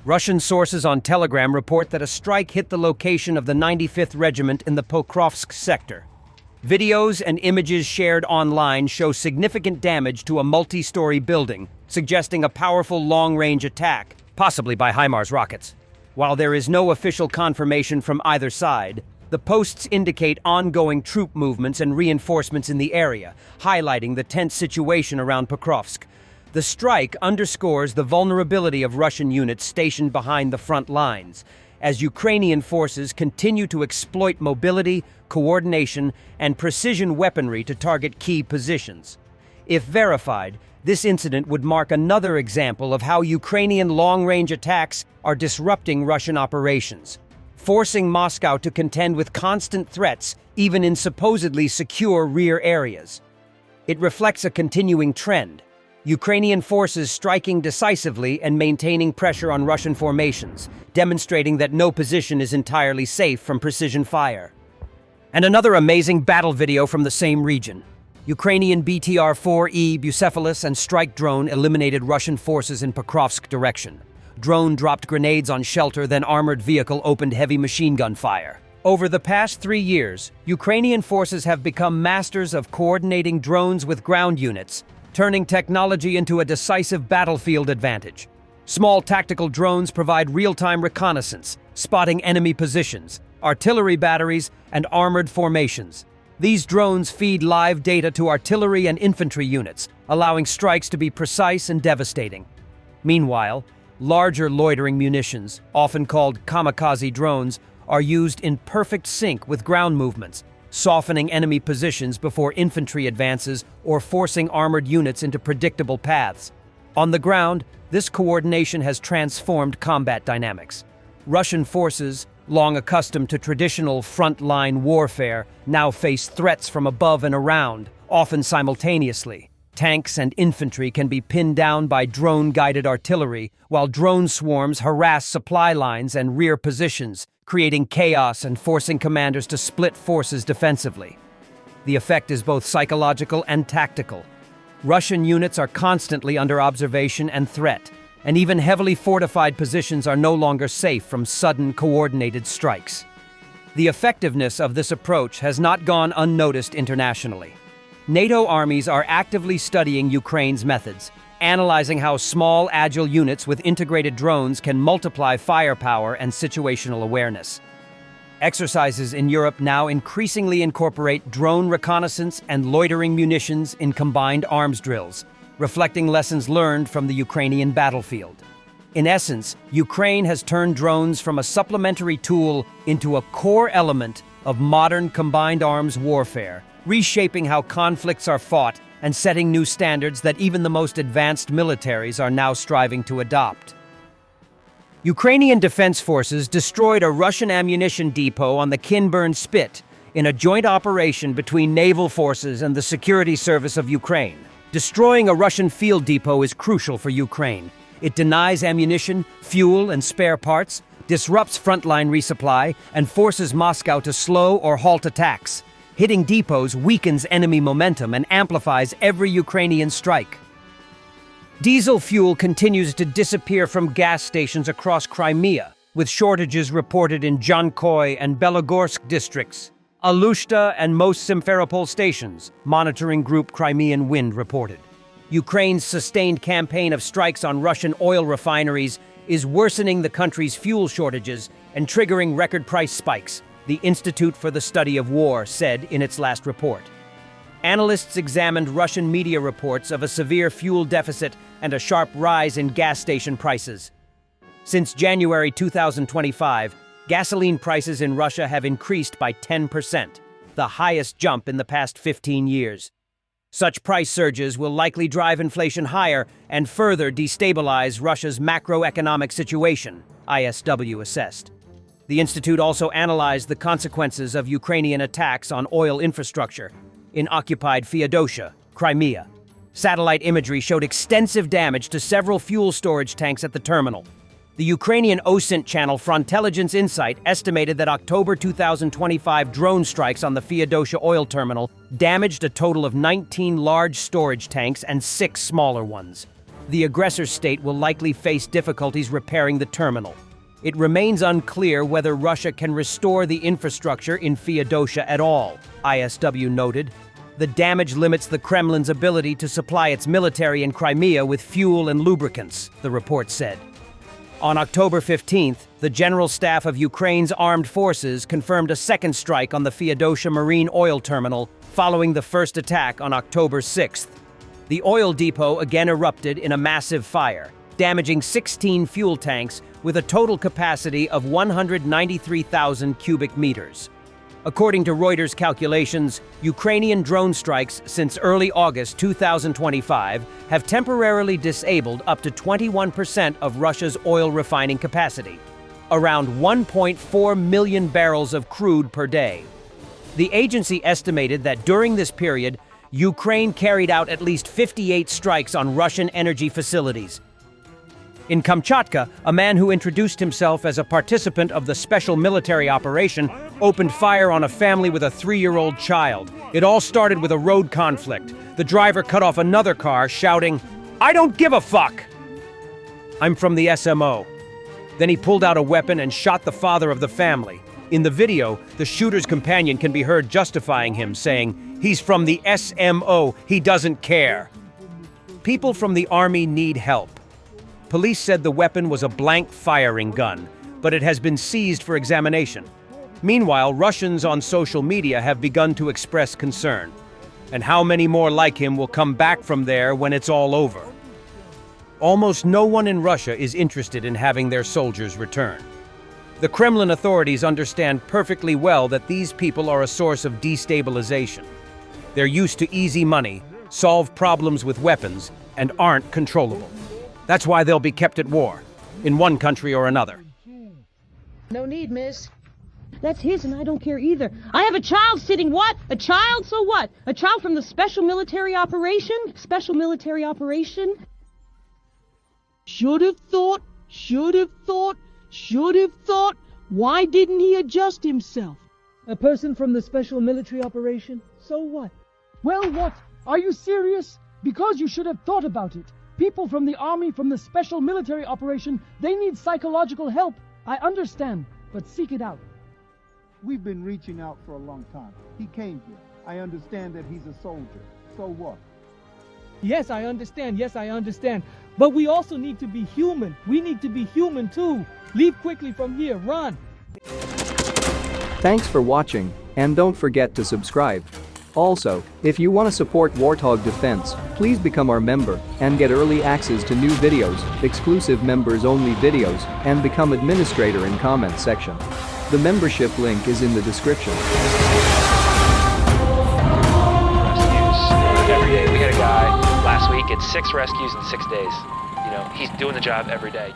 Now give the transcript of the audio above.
Russian sources on Telegram report that a strike hit the location of the 95th Regiment in the Pokrovsk sector. Videos and images shared online show significant damage to a multi-story building, suggesting a powerful long-range attack, possibly by Himars rockets. While there is no official confirmation from either side, the posts indicate ongoing troop movements and reinforcements in the area, highlighting the tense situation around Pokrovsk. The strike underscores the vulnerability of Russian units stationed behind the front lines, as Ukrainian forces continue to exploit mobility, coordination, and precision weaponry to target key positions. If verified, this incident would mark another example of how Ukrainian long-range attacks are disrupting Russian operations, forcing Moscow to contend with constant threats even in supposedly secure rear areas. It reflects a continuing trend: Ukrainian forces striking decisively and maintaining pressure on Russian formations, demonstrating that no position is entirely safe from precision fire. And another amazing battle video from the same region. Ukrainian BTR-4E Bucephalus and strike drone eliminated Russian forces in Pokrovsk direction. Drone dropped grenades on shelter, then armored vehicle opened heavy machine gun fire. Over the past 3 years, Ukrainian forces have become masters of coordinating drones with ground units, turning technology into a decisive battlefield advantage. Small tactical drones provide real-time reconnaissance, spotting enemy positions, artillery batteries, and armored formations. These drones feed live data to artillery and infantry units, allowing strikes to be precise and devastating. Meanwhile, larger loitering munitions, often called kamikaze drones, are used in perfect sync with ground movements, softening enemy positions before infantry advances or forcing armored units into predictable paths. On the ground, this coordination has transformed combat dynamics. Russian forces, long accustomed to traditional front-line warfare, now face threats from above and around, often simultaneously. Tanks and infantry can be pinned down by drone-guided artillery, while drone swarms harass supply lines and rear positions, creating chaos and forcing commanders to split forces defensively. The effect is both psychological and tactical. Russian units are constantly under observation and threat, and even heavily fortified positions are no longer safe from sudden, coordinated strikes. The effectiveness of this approach has not gone unnoticed internationally. NATO armies are actively studying Ukraine's methods, analyzing how small, agile units with integrated drones can multiply firepower and situational awareness. Exercises in Europe now increasingly incorporate drone reconnaissance and loitering munitions in combined arms drills, reflecting lessons learned from the Ukrainian battlefield. In essence, Ukraine has turned drones from a supplementary tool into a core element of modern combined arms warfare, reshaping how conflicts are fought and setting new standards that even the most advanced militaries are now striving to adopt. Ukrainian defense forces destroyed a Russian ammunition depot on the Kinburn Spit in a joint operation between naval forces and the security service of Ukraine. Destroying a Russian field depot is crucial for Ukraine. It denies ammunition, fuel, and spare parts, disrupts frontline resupply, and forces Moscow to slow or halt attacks. Hitting depots weakens enemy momentum and amplifies every Ukrainian strike. Diesel fuel continues to disappear from gas stations across Crimea, with shortages reported in Jankoy and Belogorsk districts. Alushta and most Simferopol stations, monitoring group Crimean Wind reported. Ukraine's sustained campaign of strikes on Russian oil refineries is worsening the country's fuel shortages and triggering record price spikes, the Institute for the Study of War said in its last report. Analysts examined Russian media reports of a severe fuel deficit and a sharp rise in gas station prices. Since January 2025, gasoline prices in Russia have increased by 10%, the highest jump in the past 15 years. Such price surges will likely drive inflation higher and further destabilize Russia's macroeconomic situation, ISW assessed. The Institute also analyzed the consequences of Ukrainian attacks on oil infrastructure in occupied Feodosia, Crimea. Satellite imagery showed extensive damage to several fuel storage tanks at the terminal. The Ukrainian OSINT channel Frontelligence Insight estimated that October 2025 drone strikes on the Feodosia oil terminal damaged a total of 19 large storage tanks and 6 smaller ones. the aggressor state will likely face difficulties repairing the terminal. It remains unclear whether Russia can restore the infrastructure in Feodosia at all, ISW noted. The damage limits the Kremlin's ability to supply its military in Crimea with fuel and lubricants, the report said. On October 15th, the General Staff of Ukraine's armed forces confirmed a second strike on the Feodosia Marine Oil Terminal following the first attack on October 6th. The oil depot again erupted in a massive fire, damaging 16 fuel tanks with a total capacity of 193,000 cubic meters. According to Reuters calculations, Ukrainian drone strikes since early August 2025 have temporarily disabled up to 21% of Russia's oil refining capacity, around 1.4 million barrels of crude per day. The agency estimated that during this period, Ukraine carried out at least 58 strikes on Russian energy facilities. In Kamchatka, a man who introduced himself as a participant of the special military operation opened fire on a family with a 3-year-old child. It all started with a road conflict. The driver cut off another car, shouting, "I don't give a fuck! I'm from the SMO." Then he pulled out a weapon and shot the father of the family. In the video, the shooter's companion can be heard justifying him, saying, "He's from the SMO, he doesn't care." People from the army need help. Police said the weapon was a blank firing gun, but it has been seized for examination. Meanwhile, Russians on social media have begun to express concern. And how many more like him will come back from there when it's all over? Almost no one in Russia is interested in having their soldiers return. The Kremlin authorities understand perfectly well that these people are a source of destabilization. They're used to easy money, solve problems with weapons, and aren't controllable. That's why they'll be kept at war, in one country or another. No need, miss. That's his and I don't care either. I have a child sitting, what? A child? So what? A child from the special military operation? Special military operation? Should have thought, should have thought, should have thought. Why didn't he adjust himself? A person from the special military operation? So what? Well, what? Are you serious? Because you should have thought about it. People from the army, from the special military operation, they need psychological help. I understand, but seek it out. We've been reaching out for a long time. He came here. I understand that he's a soldier. So what? Yes, I understand. Yes, I understand. But we also need to be human. We need to be human too. Leave quickly from here. Run. Thanks for watching, and don't forget to subscribe. Also, if you want to support Warthog Defense, please become our member and get early access to new videos, exclusive members-only videos, and become administrator in comment section. The membership link is in the description. Rescues every day. We had a guy last week at 6 rescues in 6 days. You know, he's doing the job every day.